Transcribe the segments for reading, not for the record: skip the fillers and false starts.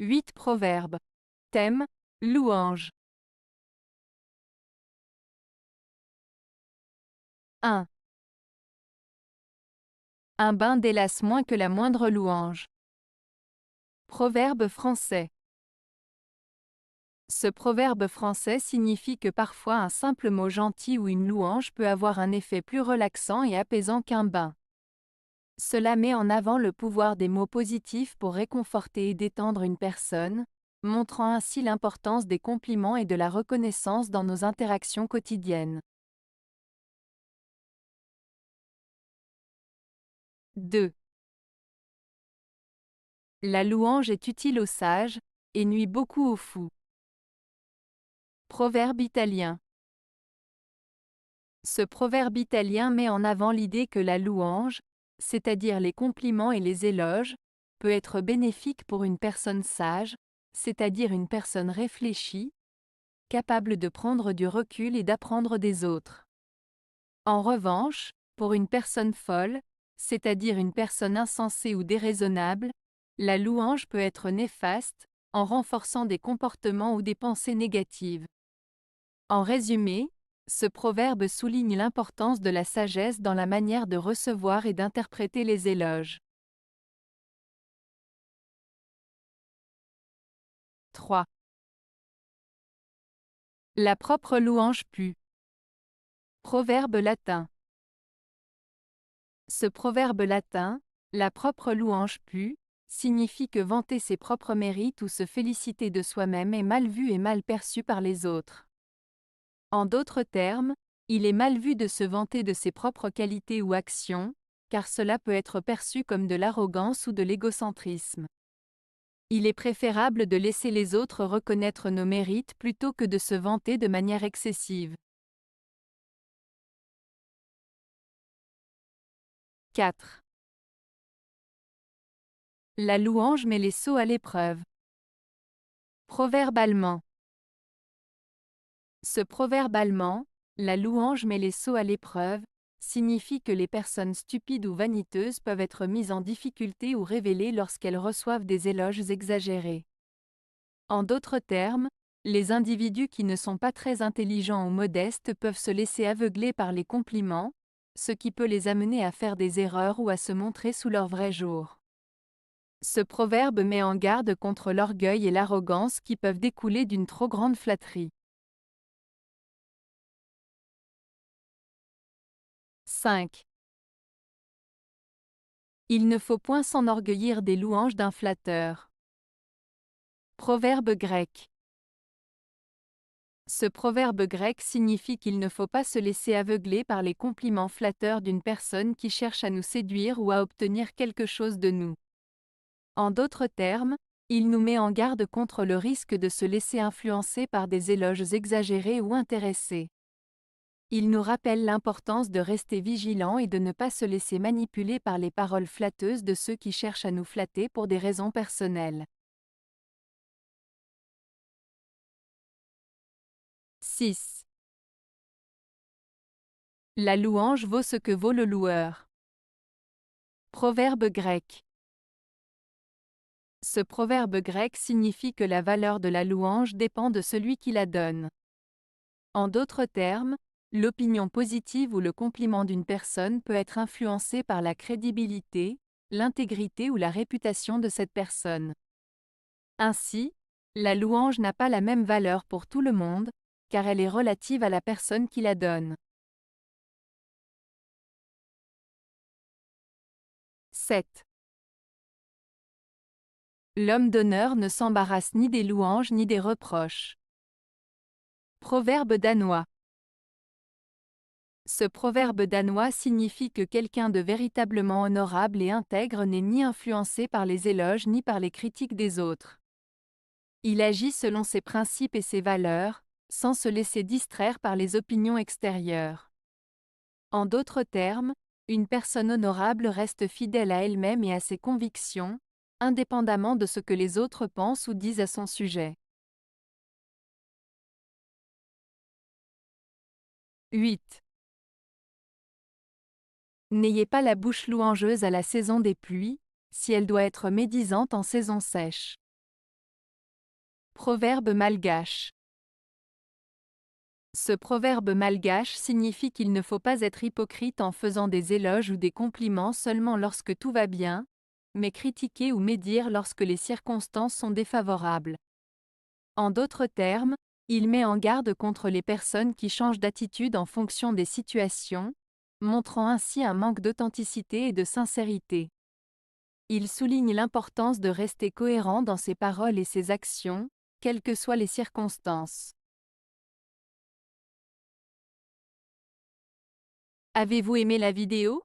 8 proverbes. Thème, louange. 1. Un bain délasse moins que la moindre louange. Proverbe français. Ce proverbe français signifie que parfois un simple mot gentil ou une louange peut avoir un effet plus relaxant et apaisant qu'un bain. Cela met en avant le pouvoir des mots positifs pour réconforter et détendre une personne, montrant ainsi l'importance des compliments et de la reconnaissance dans nos interactions quotidiennes. 2. La louange est utile aux sages, et nuit beaucoup aux fous. Proverbe italien. Ce proverbe italien met en avant l'idée que la louange, c'est-à-dire les compliments et les éloges, peut être bénéfique pour une personne sage, c'est-à-dire une personne réfléchie, capable de prendre du recul et d'apprendre des autres. En revanche, pour une personne folle, c'est-à-dire une personne insensée ou déraisonnable, la louange peut être néfaste, en renforçant des comportements ou des pensées négatives. En résumé, ce proverbe souligne l'importance de la sagesse dans la manière de recevoir et d'interpréter les éloges. 3. La propre louange pue. Proverbe latin. Ce proverbe latin, la propre louange pue, signifie que vanter ses propres mérites ou se féliciter de soi-même est mal vu et mal perçu par les autres. En d'autres termes, il est mal vu de se vanter de ses propres qualités ou actions, car cela peut être perçu comme de l'arrogance ou de l'égocentrisme. Il est préférable de laisser les autres reconnaître nos mérites plutôt que de se vanter de manière excessive. 4. La louange met les sots à l'épreuve. Proverbe allemand. Ce proverbe allemand, la louange met les sots à l'épreuve, signifie que les personnes stupides ou vaniteuses peuvent être mises en difficulté ou révélées lorsqu'elles reçoivent des éloges exagérés. En d'autres termes, les individus qui ne sont pas très intelligents ou modestes peuvent se laisser aveugler par les compliments, ce qui peut les amener à faire des erreurs ou à se montrer sous leur vrai jour. Ce proverbe met en garde contre l'orgueil et l'arrogance qui peuvent découler d'une trop grande flatterie. 5. Il ne faut point s'enorgueillir des louanges d'un flatteur. Proverbe grec. Ce proverbe grec signifie qu'il ne faut pas se laisser aveugler par les compliments flatteurs d'une personne qui cherche à nous séduire ou à obtenir quelque chose de nous. En d'autres termes, il nous met en garde contre le risque de se laisser influencer par des éloges exagérés ou intéressés. Il nous rappelle l'importance de rester vigilant et de ne pas se laisser manipuler par les paroles flatteuses de ceux qui cherchent à nous flatter pour des raisons personnelles. 6. La louange vaut ce que vaut le loueur. Proverbe grec. Ce proverbe grec signifie que la valeur de la louange dépend de celui qui la donne. En d'autres termes, l'opinion positive ou le compliment d'une personne peut être influencé par la crédibilité, l'intégrité ou la réputation de cette personne. Ainsi, la louange n'a pas la même valeur pour tout le monde, car elle est relative à la personne qui la donne. 7. L'homme d'honneur ne s'embarrasse ni des louanges ni des reproches. Proverbe danois. Ce proverbe danois signifie que quelqu'un de véritablement honorable et intègre n'est ni influencé par les éloges ni par les critiques des autres. Il agit selon ses principes et ses valeurs, sans se laisser distraire par les opinions extérieures. En d'autres termes, une personne honorable reste fidèle à elle-même et à ses convictions, indépendamment de ce que les autres pensent ou disent à son sujet. 8. N'ayez pas la bouche louangeuse à la saison des pluies, si elle doit être médisante en saison sèche. Proverbe malgache. Ce proverbe malgache signifie qu'il ne faut pas être hypocrite en faisant des éloges ou des compliments seulement lorsque tout va bien, mais critiquer ou médire lorsque les circonstances sont défavorables. En d'autres termes, il met en garde contre les personnes qui changent d'attitude en fonction des situations, montrant ainsi un manque d'authenticité et de sincérité. Il souligne l'importance de rester cohérent dans ses paroles et ses actions, quelles que soient les circonstances. Avez-vous aimé la vidéo?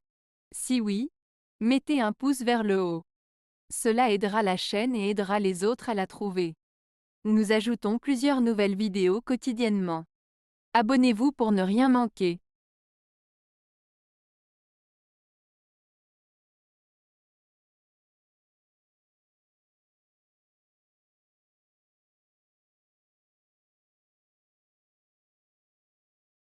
Si oui, mettez un pouce vers le haut. Cela aidera la chaîne et aidera les autres à la trouver. Nous ajoutons plusieurs nouvelles vidéos quotidiennement. Abonnez-vous pour ne rien manquer.